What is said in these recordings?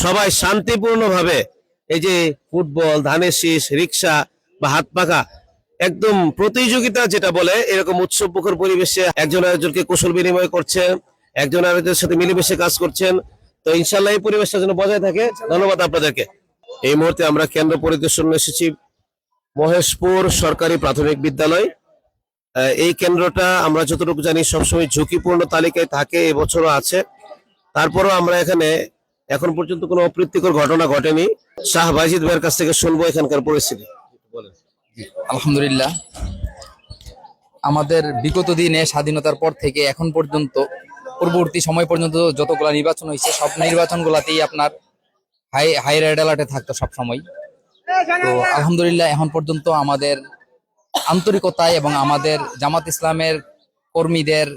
সবাই শান্তিপূর্ণভাবে এই যে ফুটবল, ধানের শীষ, রিক্সা বা হাত পাখা একদম প্রতিযোগিতা যেটা বলে এরকম উৎসবমুখর পরিবেশে একজন আরেকজনকে কুশল বিনিময় করছেন, একজন আরেকজনের সাথে মিলেমিশে কাজ করছেন। তো ইনশাল্লাহ এই পরিবেশটা যেন বজায় থাকে। ধন্যবাদ আপনাদেরকে। এই মুহূর্তে আমরা কেন্দ্র পরিদর্শনে এসেছি মহেশপুর সরকারি প্রাথমিক বিদ্যালয়। এই কেন্দ্রটা আমরা যতটুকু জানি সবসময় ঝুঁকিপূর্ণ তালিকায় থাকে, এবছরও আছে। তারপরও আমরা এখানে এখন পর্যন্ত কোনো অপ্রীতিকর ঘটনা ঘটেনি। শাহ বাজিদ ভাইয়ের কাছ থেকে শুনবো এখানকার পরিস্থিতি। আলহামদুলিল্লাহ, আমাদের বিগত দিনে স্বাধীনতার পর থেকে এখন পর্যন্ত পূর্ববর্তী সময় পর্যন্ত যতগুলা নির্বাচন হয়েছে সব নির্বাচনগুলাতেই আপনার হাই রেড অ্যালার্টে থাকতো সব সময়। তো আলহামদুলিল্লাহ এখন পর্যন্ত আমাদের আন্তরিকতায় এবং আমাদের জামাত ইসলামের কর্মীদের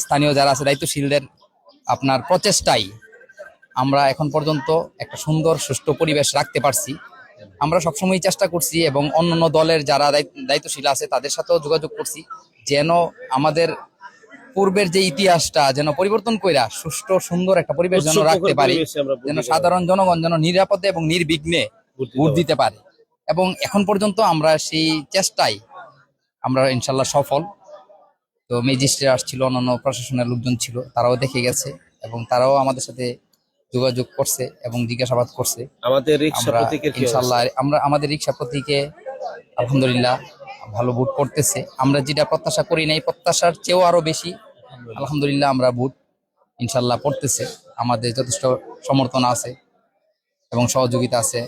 স্থানীয় যারা আছে দায়িত্বশীলদের আপনার প্রচেষ্টায় আমরা এখন পর্যন্ত একটা সুন্দর সুষ্ঠু পরিবেশ রাখতে পারছি। আমরা সবসময় চেষ্টা করছি এবং অন্যান্য দলের যারা দায়িত্বশীল আছে তাদের সাথেও যোগাযোগ করছি যেন আমাদের পূর্বের যে ইতিহাসটা যেন পরিবর্তন কইরা সুষ্ঠু সুন্দর একটা পরিবেশ যেন রাখতে পারি, যেন সাধারণ জনগণ যেন নিরাপদে এবং নির্বিঘ্নে ভোট দিতে পারে। এবং এখন পর্যন্ত আমরা সেই চেষ্টায় আমরা ইনশাল্লাহ সফল। তো ম্যাজিস্ট্রেট আসছিল, অন্যান্য প্রশাসনের লোকজন ছিল, তারাও দেখে গেছে এবং তারাও আমাদের সাথে যোগাযোগ করছে এবং জিজ্ঞাসাবাদ করছে। আমাদের রিক্সা ইনশাল্লাহ আমাদের রিক্সা প্রতীকে আলহামদুলিল্লাহ ভালো ভোট পড়তেছে। আমরা যেটা প্রত্যাশা করি নাই প্রত্যাশার চেয়েও আরো বেশি আলহামদুলিল্লাহ আমরা ভোট ইনশাল্লাহ পড়তেছে। আমাদের যথেষ্ট সমর্থন আছে এবং সহযোগিতা আছে,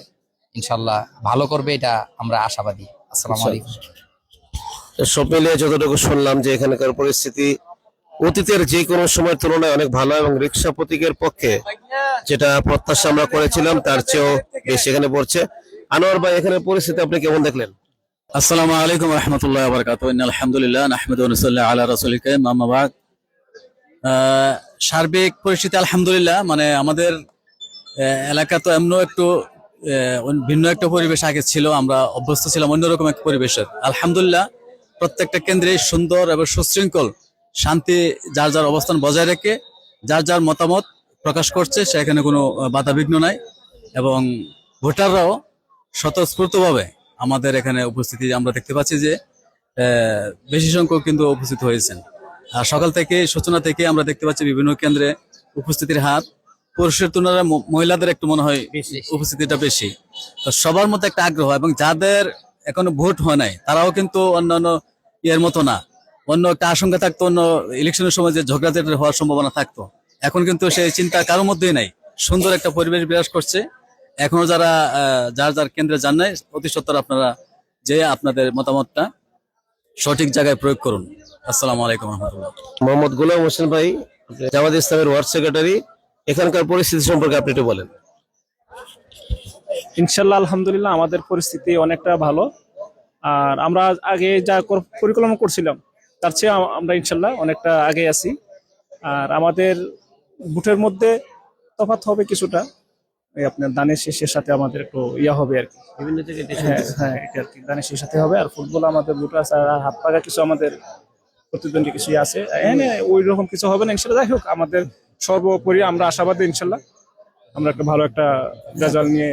ইনশাল্লাহ ভালো করবে এটা আমরা আশাবাদী। আসসালামু আলাইকুম। সব মিলিয়ে যতটুকু শুনলাম যে এখানকার পরিস্থিতি অতীতের যে কোনো সময়ের তুলনায় অনেক ভালো এবং রিক্সা প্রতীকের পক্ষে যেটা প্রত্যাশা আমরা করেছিলাম তার চেয়েও বেশি এখানে পড়ছে। আনোয়ার ভাই, এখানে পরিস্থিতি আপনি কেমন দেখলেন? আসসালামু আলাইকুম ওয়া রাহমাতুল্লাহি ওয়া বারাকাতুহু। আলহামদুলিল্লাহ নাহমাদু ওয়া নুসাল্লি আলা রাসূলিল কারীম, আম্মা বাদ। সার্বিক পরিস্থিতি আলহামদুলিল্লাহ, মানে আমাদের এলাকা তো এমন একটু ভিন্ন একটা পরিবেশ আগে ছিল, আমরা অভ্যস্ত ছিলাম অন্যরকম একটা পরিবেশের। আলহামদুলিল্লাহ প্রত্যেকটা কেন্দ্রে সুন্দর এবং সুশৃঙ্খল শান্তি যার যার অবস্থান বজায় রেখে যার যার মতামত প্রকাশ করছে, সেখানে কোনো বাধা বিঘ্ন নাই এবং ভোটাররাও স্বতঃস্ফূর্তভাবে আমাদের এখানে উপস্থিতি আমরা দেখতে পাচ্ছি যে বেশি সংখ্যক কিন্তু উপস্থিত হয়েছেন। আর সকাল থেকে সূচনা থেকে আমরা দেখতে পাচ্ছি বিভিন্ন কেন্দ্রে উপস্থিতির হার পুরুষের তুলনায় মহিলাদের একটু মনে হয় উপস্থিতিটা বেশি। তো সবার মধ্যে একটা আগ্রহ, এবং যাদের এখনো ভোট হয় নাই তারাও কিন্তু অন্যান্য ইয়ের মতো না, অন্য একটা আশঙ্কা থাকতো, অন্য ইলেকশনের সময় যে ঝগড়াঝাটি হওয়ার সম্ভাবনা থাকতো, এখন কিন্তু সেই চিন্তা কারোর মধ্যেই নাই। সুন্দর একটা পরিবেশ বিরাজ করছে। এখনো যারা যার যার কেন্দ্রে যান নাই, অতি সত্বর আপনারা যে আপনাদের মতামতটা সঠিক জায়গায় প্রয়োগ করুন। আসসালামু আলাইকুম রহমতুল্লাহ। মোহাম্মদ গোলাম হোসেন ভাই, জামাত ইসলামের ওয়ার্ড সেক্রেটারি, এখানকার পরিস্থিতি সম্পর্কে আপনি একটু বলেন। ইনশাল্লাহ আলহামদুলিল্লাহ আমাদের পরিস্থিতি অনেকটা ভালো। আর আমরা আগে যা পরিকল্পনা করছিলাম তার চেয়ে আমরা ইনশাল্লাহ অনেকটা আগে আছি। আর আমাদের বুথের মধ্যে তফাৎ হবে কিছুটা, আপনার ধানের শীষের সাথে আমাদের একটু ইয়া হবে আর কি, বিভিন্ন জায়গায় হ্যাঁ এটা আর কি ধানের শীষের সাথে হবে। আর ফুটবল আমাদের বুট আছে, আর হাত পাকা কিছু আমাদের প্রতিদ্বন্দ্বী কিছু আছে, ওই রকম কিছু হবে না ইনশাল্লাহ। যাই হোক, আমাদের সর্বোপরি আমরা আশাবাদী ইনশাল্লাহ, আমরা একটা ভালো একটা রেজাল্ট নিয়ে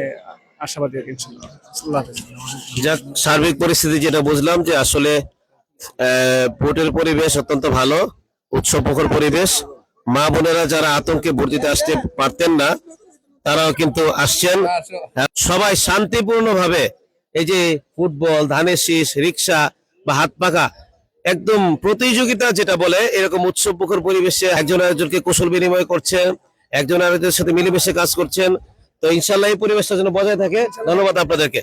আশাবাদী ইনশাল্লাহ। যাক, সার্বিক পরিস্থিতি যেটা বুঝলাম যে আসলে ভোটের পরিবেশ অত্যন্ত ভালো, উৎসবমুখর পরিবেশ। মা বোনেরা যারা আতঙ্কে ভোট দিতে আসতে পারতেন না তারাও কিন্তু আসছেন। সবাই শান্তিপূর্ণভাবে এই যে ফুটবল, ধানের শীষ, রিক্সা বা হাত পাখা একদম প্রতিযোগিতা যেটা বলে এরকম উৎসবমুখর পরিবেশে একজন আরেকজনকে কুশল বিনিময় করছেন, একজন আরেকজনের সাথে মিলেমিশে কাজ করছেন। তো ইনশাল্লাহ এই পরিবেশটা যেন বজায় থাকে। ধন্যবাদ আপনাদেরকে।